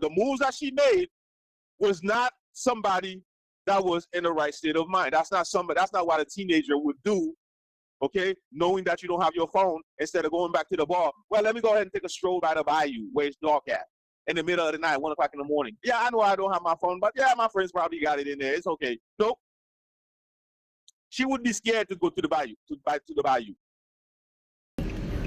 The moves that she made was not somebody that was in the right state of mind. That's not what a teenager would do, okay? Knowing that you don't have your phone, instead of going back to the bar, well, let me go ahead and take a stroll by the bayou where it's dark at in the middle of the night, 1 o'clock in the morning. Yeah, I know I don't have my phone, but yeah, my friends probably got it in there. It's okay. Nope. She would be scared to go to the bayou, to the bayou.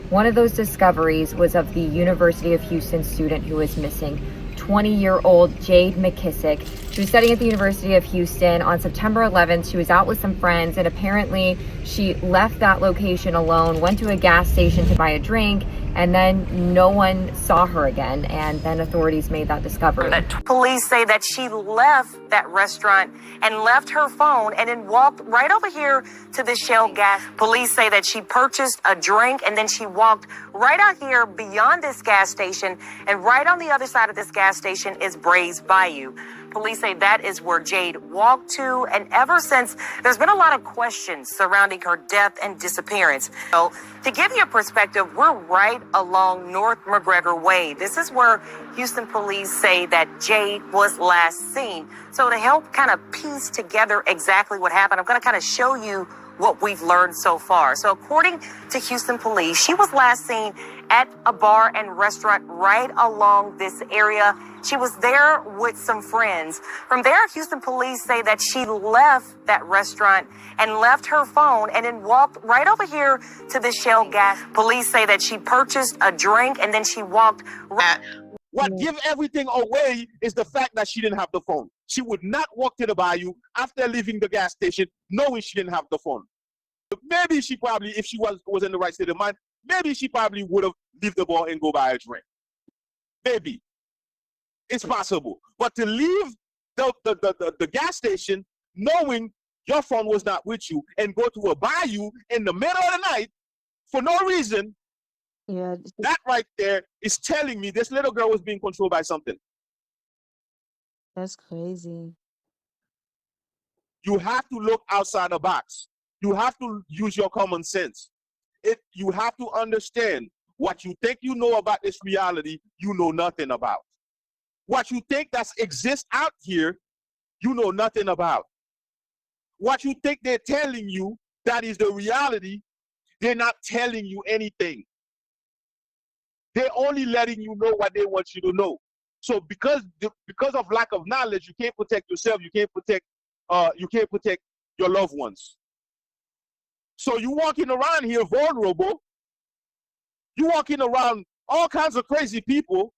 One of those discoveries was of the University of Houston student who was missing, 20-year-old Jade Mckissic. She was studying at the University of Houston. On September 11th, she was out with some friends, and apparently she left that location alone, went to a gas station to buy a drink, and then no one saw her again, and then authorities made that discovery. Police say that she left that restaurant and left her phone and then walked right over here to the Shell gas. Police say that she purchased a drink and then she walked right out here beyond this gas station, and right on the other side of this gas station is Bray's Bayou. Police say that is where Jade walked to, and ever since, there's been a lot of questions surrounding her death and disappearance. So, to give you a perspective, we're right along North McGregor Way. This is where Houston police say that Jade was last seen. So, to help kind of piece together exactly what happened, I'm going to kind of show you what we've learned so far. So according to Houston police, she was last seen at a bar and restaurant right along this area. She was there with some friends. From there, Houston police say that she left that restaurant and left her phone and then walked right over here to the Shell gas. Police say that she purchased a drink and then she walked right. What give everything away is the fact that she didn't have the phone. She would not walk to the bayou after leaving the gas station knowing she didn't have the phone. Maybe she probably, if she was in the right state of mind, maybe she probably would have left the bar and go buy a drink. Maybe. It's possible. But to leave the gas station knowing your phone was not with you and go to a bayou in the middle of the night for no reason, yeah, that right there is telling me this little girl was being controlled by something. that's crazy. You have to look outside the box. You have to use your common sense. You have to understand what you think you know about this reality, you know nothing about. What you think that exists out here, you know nothing about. What you think they're telling you that is the reality, they're not telling you anything. They're only letting you know what they want you to know. So because of lack of knowledge, you can't protect yourself, you can't protect your loved ones. So you walking around here vulnerable, you walking around all kinds of crazy people,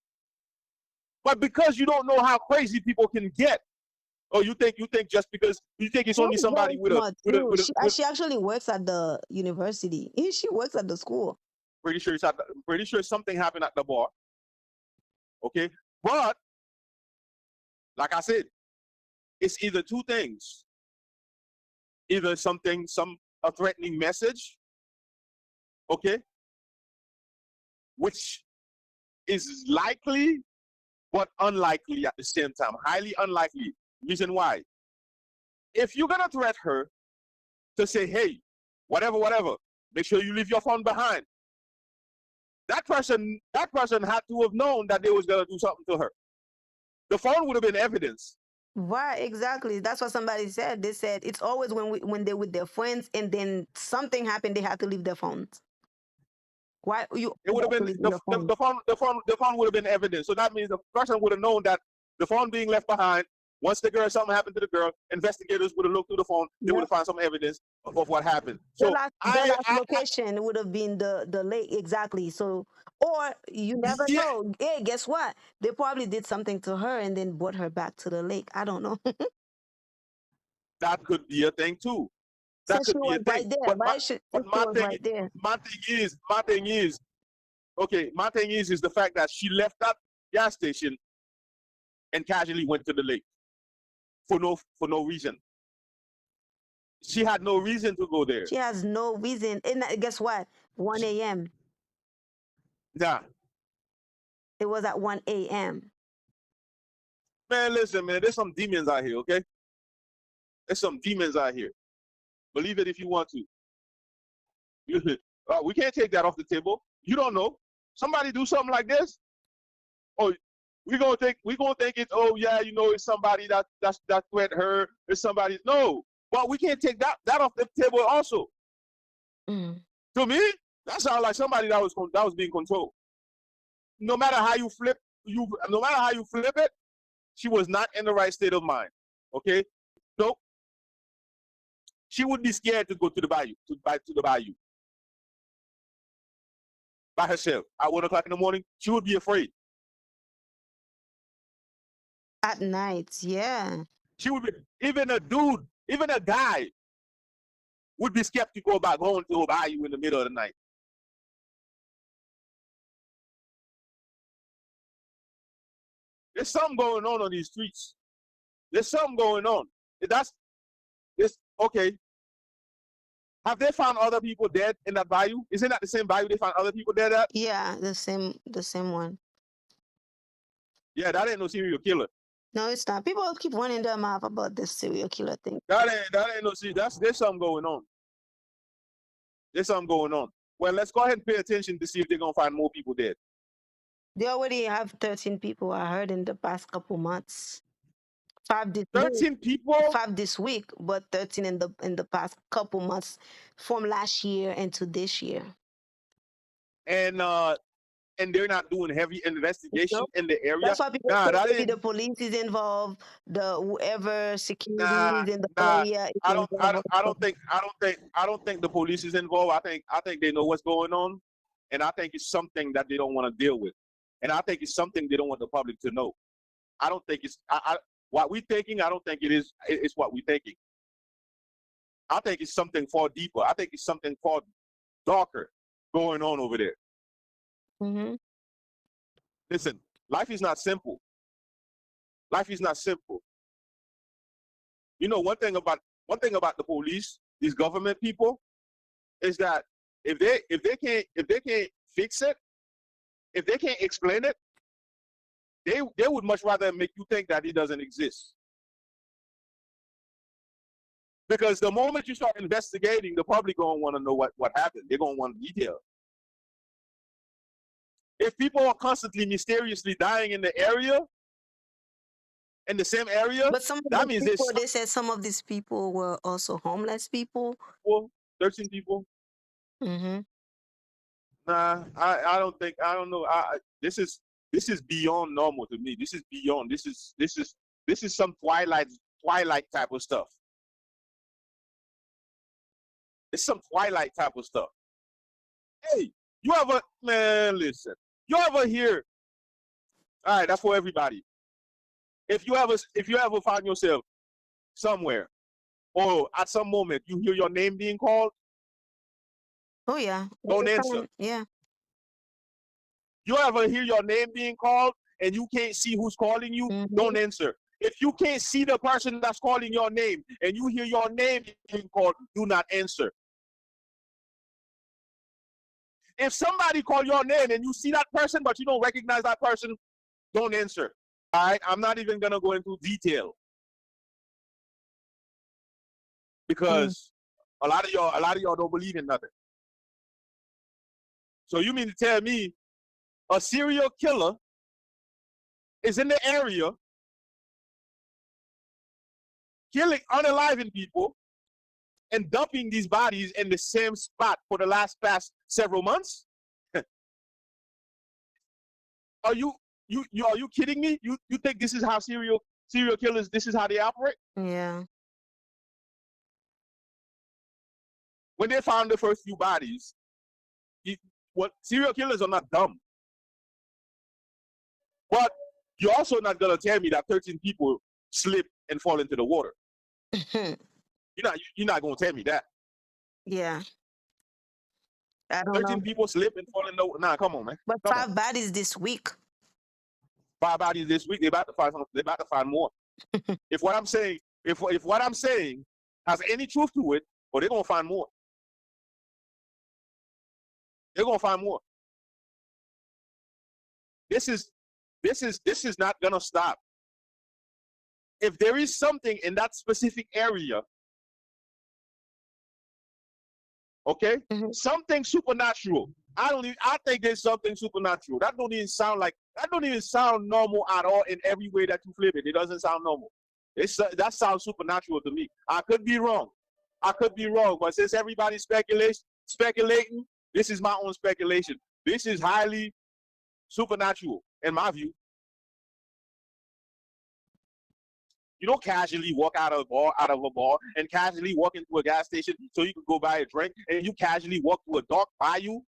but because you don't know how crazy people can get, or you think just because you think it's only somebody with a she actually works at the university. She works at the school. pretty sure something happened at the bar. Okay, but like I said, it's either two things. Either a threatening message, okay, which is likely but unlikely at the same time, highly unlikely. Reason why? If you're gonna threat her to say, hey, whatever, make sure you leave your phone behind. That person had to have known that they was gonna do something to her. The phone would have been evidence. Right, exactly. That's what somebody said. They said it's always when they're with their friends and then something happened, they have to leave their phones. Why you? It would have been the phone would have been evidence. So that means the person would have known that the phone being left behind. Once something happened to the girl, investigators would have looked through the phone. They would have found some evidence of what happened. So the last location would have been the lake, exactly. So, or you never know. Hey, guess what? They probably did something to her and then brought her back to the lake. I don't know. That could be a thing too. That So could she be a was thing. right there, right? My thing is, okay, my thing is the fact that she left that gas station and casually went to the lake for no reason. She had no reason to go there. She has no reason. And guess what? 1 a.m. Yeah. It was at 1 a.m. Man, listen, man, there's some demons out here, okay? There's some demons out here. Believe it if you want to. We can't take that off the table. You don't know. Somebody do something like this. Oh, we gonna think it's, oh yeah, you know, it's somebody that threat her, it's somebody. No, but we can't take that off the table also. Mm. To me, that sounds like somebody that was being controlled. No matter how you flip it, she was not in the right state of mind. Okay, nope. She would be scared to go to the bayou, by herself at 1 o'clock in the morning. She would be afraid. At night, yeah. She would be, even a guy would be skeptical about going to a bayou in the middle of the night. There's something going on these streets. There's something going on. It's okay. Have they found other people dead in that bayou? Isn't that the same bayou they found other people dead at? Yeah, the same one. Yeah, that ain't no serial killer. No, it's not. People keep running their mouth about this serial killer thing. That ain't no serial. There's something going on. There's something going on. Well, let's go ahead and pay attention to see if they're gonna find more people dead. They already have 13 people, I heard, in the past couple months. 5 this 13 week. people? 5 this week, but 13 in the past couple months from last year into this year. And they're not doing heavy investigation Nope. in the area. That's why people say maybe the police is involved, the whoever security is in the area is I involved. don't think the police is involved. I think they know what's going on, and I think it's something that they don't want to deal with, and I think it's something they don't want the public to know. I don't think it's what we're thinking. I don't think it is. It's what we're thinking. I think it's something far deeper. I think it's something far darker going on over there. Mm-hmm. Listen, life is not simple. Life is not simple. You know, one thing about the police, these government people, is that if they can't fix it, if they can't explain it, they would much rather make you think that it doesn't exist. Because the moment you start investigating, the public gonna want to know what happened. They're gonna want detail. If people are constantly mysteriously dying in the area, in the same area, But some of that the means people, they said some of these people were also homeless people. 13 people. Mm-hmm. Nah, I don't know. This is beyond normal to me. This is beyond. This is some twilight type of stuff. It's some twilight type of stuff. Hey, listen. You ever hear? All right, that's for everybody. If you ever find yourself somewhere, or at some moment you hear your name being called, Oh yeah. don't answer. Yeah. You ever hear your name being called and you can't see who's calling you, Mm-hmm. don't answer. If you can't see the person that's calling your name and you hear your name being called, do not answer. If somebody call your name and you see that person but you don't recognize that person, don't answer. All right, I'm not even gonna go into detail because a lot of y'all don't believe in nothing. So you mean to tell me a serial killer is in the area killing, unaliving people, and dumping these bodies in the same spot for the past several months? Are you kidding me? You think this is how serial killers, this is how they operate? Yeah. When they found the first few bodies, serial killers are not dumb. But you're also not gonna tell me that 13 people slip and fall into the water. You're not gonna tell me that. Yeah. I don't 13 know. people slip and fall in the water. Nah, come on, man. But Come 5 on. bodies this week. 5 bodies this week. They're about to find more. If what I'm saying has any truth to it, or they're gonna find more. They're gonna find more. This is not gonna stop. If there is something in that specific area, okay, something supernatural. I think there's something supernatural. That don't even sound like That don't even sound normal at all in every way that you flip it. It doesn't sound normal. That sounds supernatural to me. I could be wrong. But since everybody's speculating, this is my own speculation. This is highly supernatural in my view. You don't casually walk out of a bar and casually walk into a gas station so you can go buy a drink, and you casually walk through a dark bayou.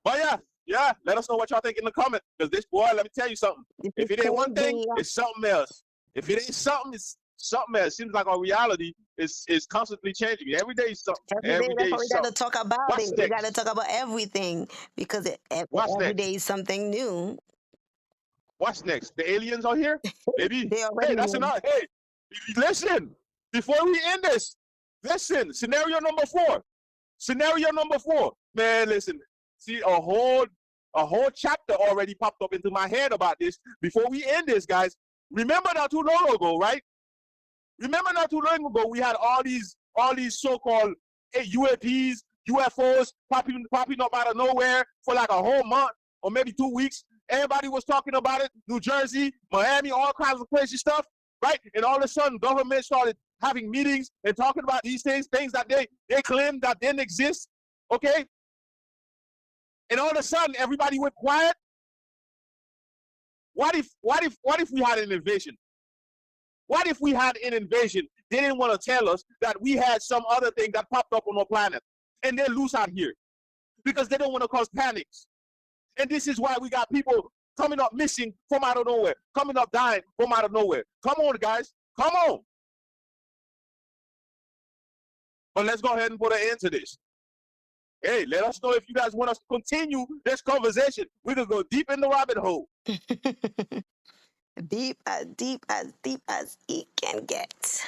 But yeah, let us know what y'all think in the comments, because this boy, let me tell you something. If it ain't one thing, it's something else. If it ain't something, it's something else. It seems like our reality is constantly changing. Every day is something. Every day we got to talk about What's it. next? We got to talk about everything, because every day is something new. What's next? The aliens are here? Maybe. Hey, that's enough. Hey, listen, before we end this, listen, scenario number 4. Man, listen, see, a whole chapter already popped up into my head about this. Before we end this, guys, remember not too long ago, right? We had all these so-called UAPs, UFOs popping up out of nowhere for like a whole month or maybe 2 weeks. Everybody was talking about it. New Jersey, Miami, all kinds of crazy stuff, right? And all of a sudden, government started having meetings and talking about these things that they claimed that didn't exist, okay? And all of a sudden, everybody went quiet. What if we had an invasion? What if we had an invasion? They didn't want to tell us that we had some other thing that popped up on our planet, and they're loose out here because they don't want to cause panics. And this is why we got people coming up missing from out of nowhere, coming up dying from out of nowhere. Come on, guys. Come on. But let's go ahead and put an end to this. Hey, let us know if you guys want us to continue this conversation. We can go deep in the rabbit hole. Deep as it can get.